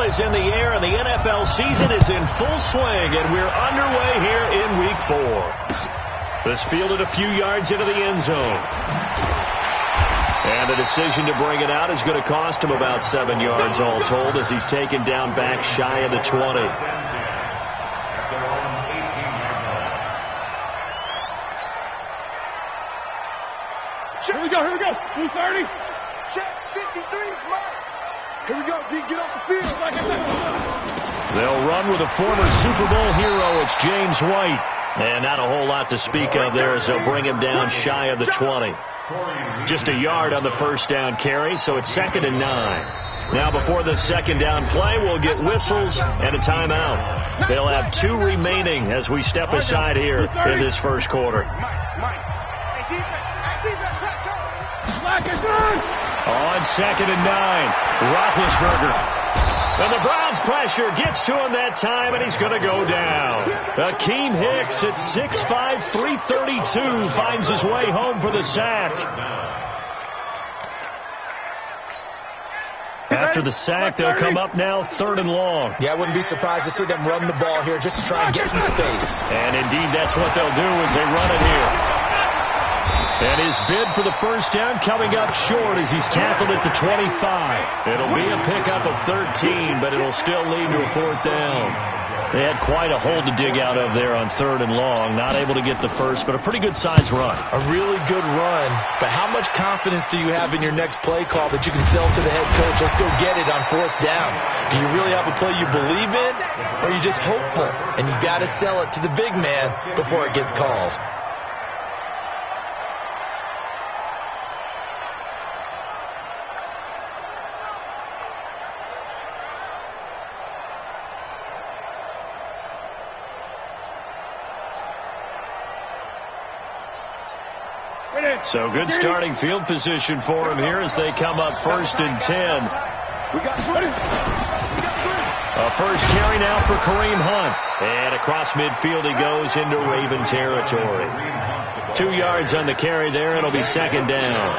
ball is in the air, and the NFL season is in full swing, and we're underway here in Week 4. This fielded a few yards into the end zone. And the decision to bring it out is going to cost him about 7 yards all told as he's taken down back shy of the 20. Here we go, 230. Check, 53 is mine. Here we go, D, get off the field. They'll run with a former Super Bowl hero. It's James White. And not a whole lot to speak of there as they'll bring him down shy of the 20. Just a yard on the first down carry, so it's 2nd and 9. Now before the second down play, we'll get whistles and a timeout. They'll have 2 remaining as we step aside here in this first quarter. On 2nd and 9, Roethlisberger. And the Browns pressure gets to him that time, and he's going to go down. Akeem Hicks at 6'5", 332 finds his way home for the sack. After the sack, they'll come up now 3rd and long. Yeah, I wouldn't be surprised to see them run the ball here just to try and get some space. And indeed, that's what they'll do as they run it here. And his bid for the first down coming up short as he's tackled at the 25. It'll be a pickup of 13, but it'll still lead to a 4th down. They had quite a hole to dig out of there on 3rd and long. Not able to get the first, but a pretty good-sized run. A really good run, but how much confidence do you have in your next play call that you can sell to the head coach? Let's go get it on 4th down. Do you really have a play you believe in, or are you just hopeful? And you got to sell it to the big man before it gets called. So good starting field position for him here as they come up 1st and 10. A first carry now for Kareem Hunt. And across midfield he goes into Raven territory. 2 yards on the carry there. It'll be 2nd down.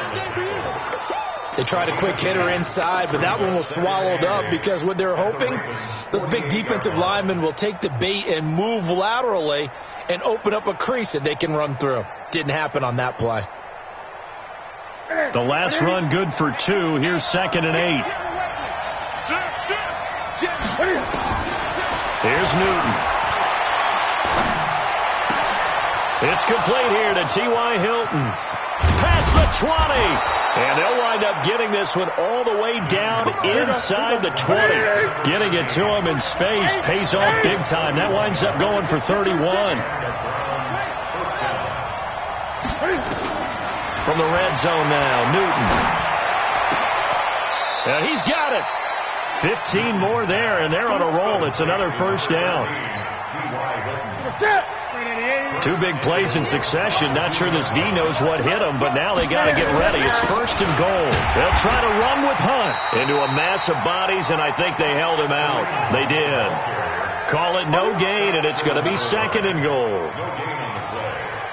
They tried a quick hitter inside, but that one was swallowed up because what they're hoping, those big defensive linemen will take the bait and move laterally and open up a crease that they can run through. Didn't happen on that play. The last run good for 2. Here's 2nd and 8. Here's Newton. It's complete here to T.Y. Hilton. Past the 20. And they'll wind up getting this one all the way down inside the 20. Getting it to him in space pays off big time. That winds up going for 31. From the red zone now, Newton. And he's got it. 15 more there, and they're on a roll. It's another first down. 2 big plays in succession. Not sure this D knows what hit him, but now they got to get ready. It's 1st and goal. They'll try to run with Hunt into a mass of bodies, and I think they held him out. They did. Call it no gain, and it's going to be 2nd and goal.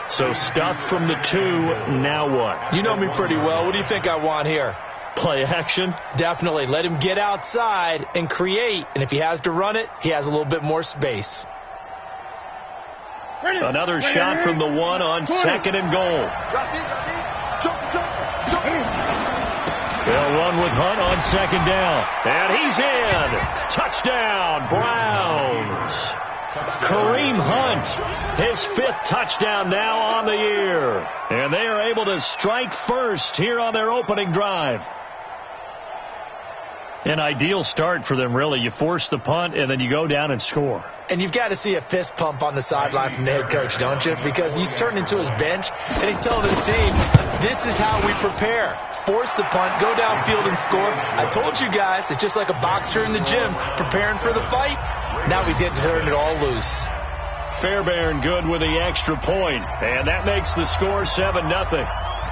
So stuffed from the 2, now what? You know me pretty well. What do you think I want here? Play action? Definitely. Let him get outside and create. And if he has to run it, he has a little bit more space. Another shot from the 1 on 2nd and goal. They'll run with Hunt on 2nd down. And he's in. Touchdown, Browns. Kareem Hunt, his 5th touchdown now on the year. And they are able to strike first here on their opening drive. An ideal start for them, really. You force the punt, and then you go down and score. And you've got to see a fist pump on the sideline from the head coach, don't you? Because he's turned into his bench, and he's telling his team, this is how we prepare. Force the punt, go downfield and score. I told you guys, it's just like a boxer in the gym preparing for the fight. Now we did turn it all loose. Fairbairn good with the extra point, and that makes the score 7-0.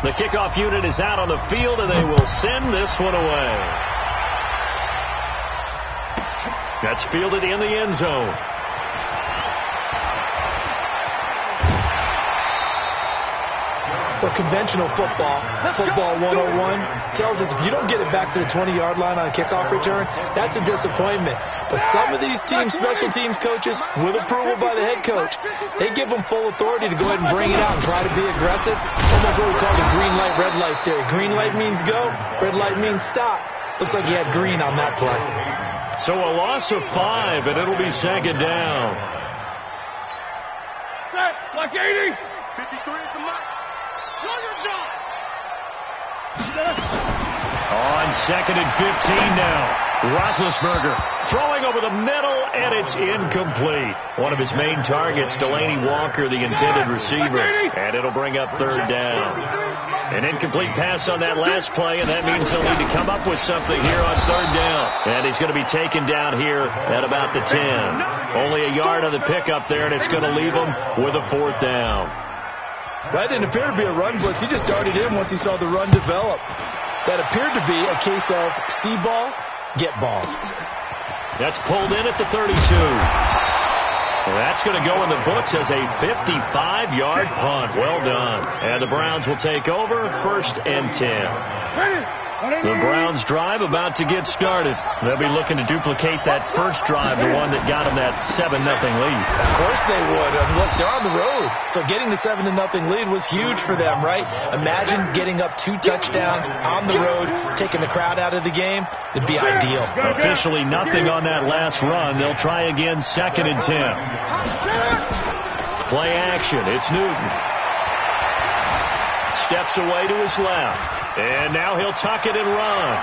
The kickoff unit is out on the field, and they will send this one away. That's fielded in the end zone. We're conventional football, football 101, tells us if you don't get it back to the 20-yard line on a kickoff return, that's a disappointment. But some of these teams, special teams coaches, with approval by the head coach, they give them full authority to go ahead and bring it out and try to be aggressive. Almost what we call the green light, red light theory. Green light means go, red light means stop. Looks like he had green on that play. So a loss of 5, and it'll be second down. Like 80. 53 is the mark. On second and 15 now. Roethlisberger throwing over the middle, and it's incomplete. One of his main targets, Delaney Walker, the intended receiver. And it'll bring up third down. An incomplete pass on that last play, and that means he'll need to come up with something here on third down. And he's going to be taken down here at about the 10. Only a yard on the pickup there, and it's going to leave him with a fourth down. That didn't appear to be a run blitz. He just darted in once he saw the run develop. That appeared to be a case of see ball, get ball. That's pulled in at the 32. That's going to go in the books as a 55-yard punt. Well done. And the Browns will take over, 1st and 10. The Browns drive about to get started. They'll be looking to duplicate that first drive, the one that got them that 7-0 lead. Of course they would. Look, they're on the road. So getting the 7-0 lead was huge for them, right? Imagine getting up 2 touchdowns on the road, taking the crowd out of the game. It'd be ideal. Officially nothing on that last run. They'll try again, 2nd and 10. Play action. It's Newton. Steps away to his left. And now he'll tuck it and run.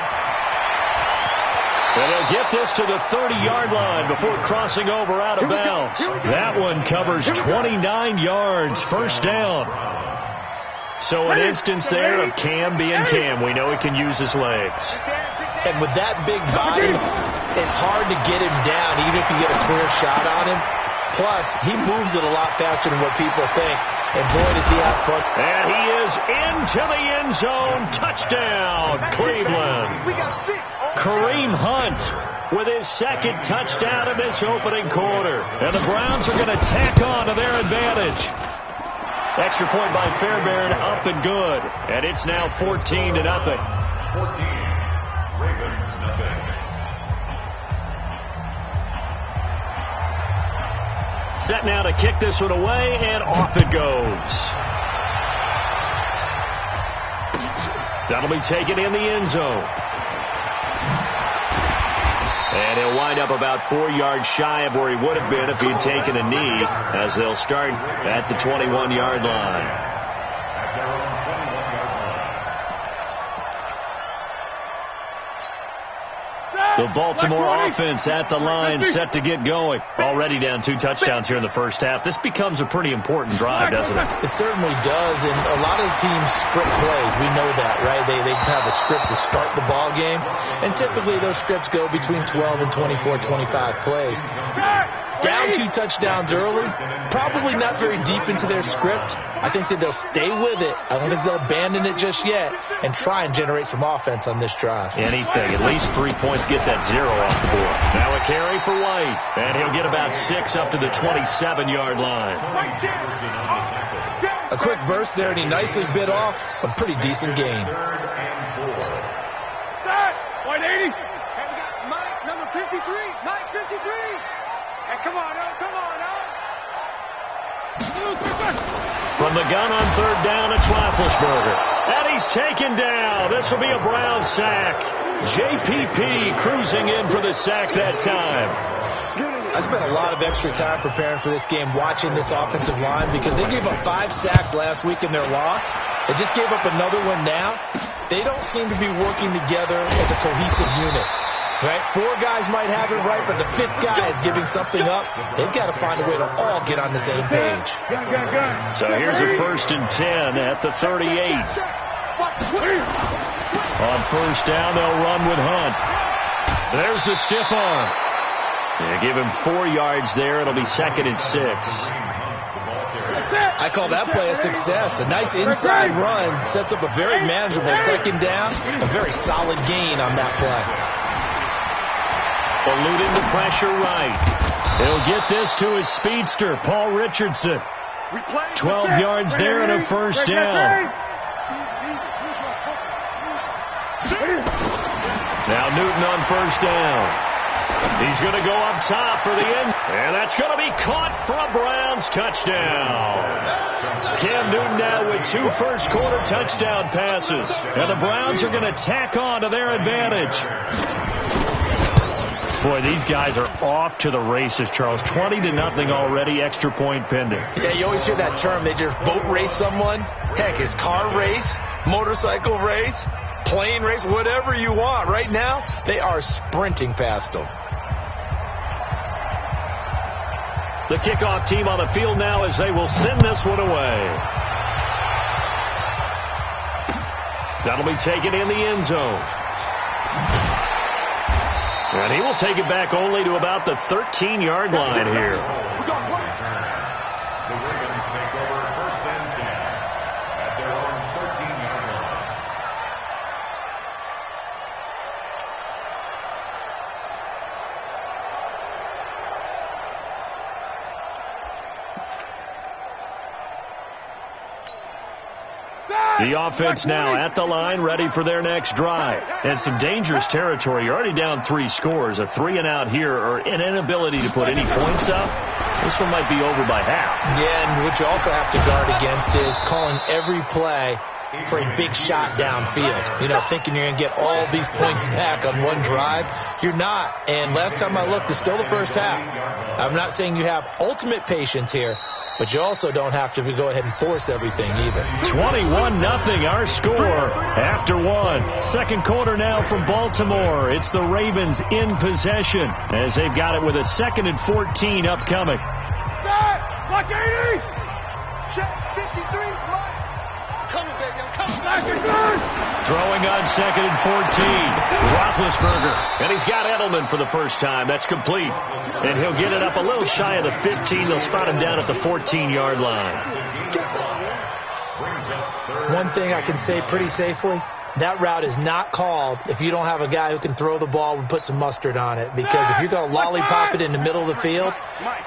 And he'll get this to the 30-yard line before crossing over out of bounds. That one covers 29 yards, first down. So an instance there of Cam being Cam. We know he can use his legs. And with that big body, it's hard to get him down, even if you get a clear shot on him. Plus, he moves it a lot faster than what people think. And boy, does he have fun. And he is into the end zone. Touchdown, Cleveland. Kareem Hunt with his 2nd touchdown in this opening quarter. And the Browns are going to tack on to their advantage. Extra point by Fairbairn, up and good. And it's now 14-0. 14, Ravens, nothing. Set now to kick this one away, and off it goes. That'll be taken in the end zone. And he'll wind up about 4 yards shy of where he would have been if he'd taken a knee, as they'll start at the 21-yard line. The Baltimore offense at the line, set to get going. Already down 2 touchdowns here in the first half. This becomes a pretty important drive, doesn't it? It certainly does, and a lot of the teams script plays. We know that, right? They have a script to start the ball game, and typically those scripts go between 12 and 24, 25 plays. Down 2 touchdowns early, probably not very deep into their script. I think that they'll stay with it. I don't think they'll abandon it just yet and try and generate some offense on this drive. Anything. At least 3 points, get that 0 off the board. Now a carry for White, and he'll get about 6 up to the 27-yard line. A quick burst there, and he nicely bit off a pretty decent gain. White 80. Hey, we got Mike, number 53. Mike 53. Hey, come on, now. Come on, now. From the gun on third down, it's Roethlisberger. And he's taken down. This will be a Brown sack. JPP cruising in for the sack that time. I spent a lot of extra time preparing for this game, watching this offensive line, because they gave up 5 sacks last week in their loss. They just gave up another one now. They don't seem to be working together as a cohesive unit. Right? 4 guys might have it right, but the 5th guy is giving something up. They've got to find a way to all get on the same page. So here's a 1st and 10 at the 38. On first down, they'll run with Hunt. There's the stiff arm. They give him 4 yards there. It'll be 2nd and 6. I call that play a success. A nice inside run sets up a very manageable 2nd down. A very solid gain on that play. Eluding the pressure right. He'll get this to his speedster, Paul Richardson. 12 yards there and a first down. Newton on first down. He's going to go up top for the end. And that's going to be caught for a Browns touchdown. Cam Newton now with 2 first-quarter touchdown passes. And the Browns are going to tack on to their advantage. Boy, these guys are off to the races, Charles. 20-0 already, extra point pending. Yeah, you always hear that term. They just boat race someone. Heck, it's car race, motorcycle race, plane race, whatever you want. Right now, they are sprinting past them. The kickoff team on the field now as they will send this one away. That'll be taken in the end zone. And he will take it back only to about the 13-yard line here. The Ravens take over 1st and 10 at their own 13-yard line. The offense now at the line, ready for their next drive. And some dangerous territory. You're already down 3 scores. A 3-and-out here, or an inability to put any points up. This one might be over by half. Yeah, and what you also have to guard against is calling every play for a big shot downfield. You know, thinking you're going to get all these points back on one drive. You're not. And last time I looked, it's still the first half. I'm not saying you have ultimate patience here, but you also don't have to go ahead and force everything either. 21-0 our score after 1. Second quarter now from Baltimore. It's the Ravens in possession as they've got it with a 2nd and 14 upcoming. Block 80! Check 53, right. Coming, baby, I'm coming. Back and good! Throwing on 2nd and 14. Roethlisberger. And he's got Edelman for the first time. That's complete. And he'll get it up a little shy of the 15. They'll spot him down at the 14-yard line. One thing I can say pretty safely, that route is not called if you don't have a guy who can throw the ball and put some mustard on it. Because if you're going to lollipop it in the middle of the field,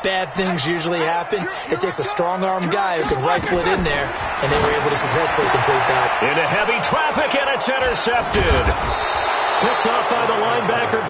bad things usually happen. It takes a strong-armed guy who can rifle it in there, and they were able to successfully complete that. Into heavy traffic, and it's intercepted. Picked off by the linebacker